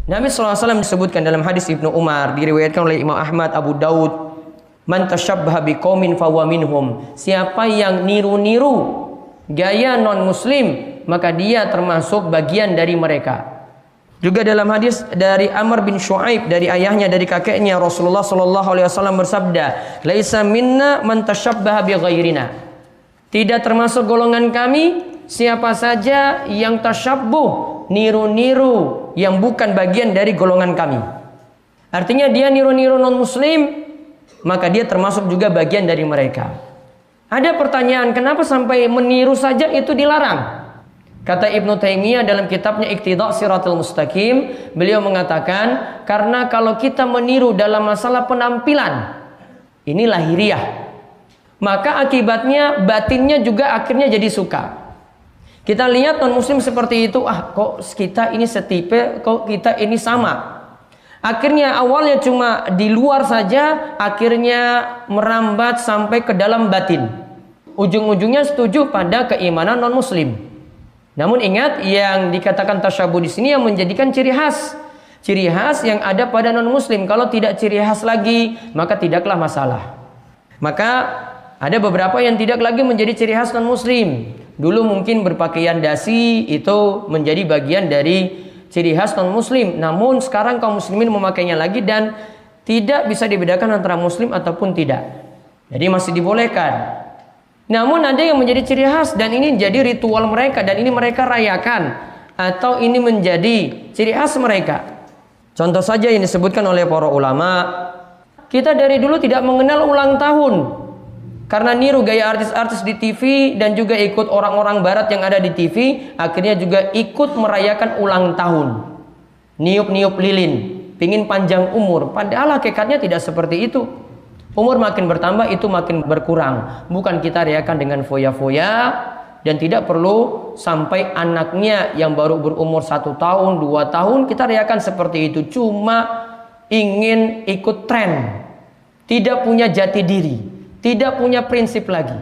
Nabi SAW disebutkan dalam hadis Ibnu Umar, diriwayatkan oleh Imam Ahmad, Abu Daud, man tashabbaha biqaumin fahuwa minhum. Siapa yang niru-niru gaya non-muslim, maka dia termasuk bagian dari mereka. Juga dalam hadis dari Amr bin Shu'aib, dari ayahnya, dari kakeknya, Rasulullah SAW bersabda, laisa minna man tashabbaha bi ghairina. Tidak termasuk golongan kami siapa saja yang tasyabbuh, niru-niru yang bukan bagian dari golongan kami. Artinya dia niru-niru non-muslim, maka dia termasuk juga bagian dari mereka. Ada pertanyaan, kenapa sampai meniru saja itu dilarang? Kata Ibnu Taimiyah dalam kitabnya Iqtida' Shiratal Mustaqim, beliau mengatakan, karena kalau kita meniru dalam masalah penampilan, ini lahiriah, maka akibatnya batinnya juga akhirnya jadi suka. Kita lihat non-muslim seperti itu, kok kita ini setipe, kok kita ini sama. Akhirnya awalnya cuma di luar saja, akhirnya merambat sampai ke dalam batin. Ujung-ujungnya setuju pada keimanan non-muslim. Namun ingat, yang dikatakan tasyabuh di sini yang menjadikan ciri khas. Ciri khas yang ada pada non-muslim. Kalau tidak ciri khas lagi, maka tidaklah masalah. Maka ada beberapa yang tidak lagi menjadi ciri khas non-muslim. Dulu mungkin berpakaian dasi itu menjadi bagian dari ciri khas non-muslim. Namun sekarang kaum muslimin memakainya lagi dan tidak bisa dibedakan antara muslim ataupun tidak. Jadi masih dibolehkan. Namun ada yang menjadi ciri khas dan ini jadi ritual mereka dan ini mereka rayakan atau ini menjadi ciri khas mereka. Contoh saja yang disebutkan oleh para ulama, kita dari dulu tidak mengenal ulang tahun karena niru gaya artis-artis di TV dan juga ikut orang-orang barat yang ada di TV, akhirnya juga ikut merayakan ulang tahun. Niup-niup lilin, pingin panjang umur, padahal hakikatnya tidak seperti itu. Umur makin bertambah itu makin berkurang. Bukan kita rayakan dengan foya-foya, dan tidak perlu sampai anaknya yang baru berumur 1 tahun, 2 tahun kita rayakan seperti itu. Cuma ingin ikut tren, tidak punya jati diri, tidak punya prinsip lagi.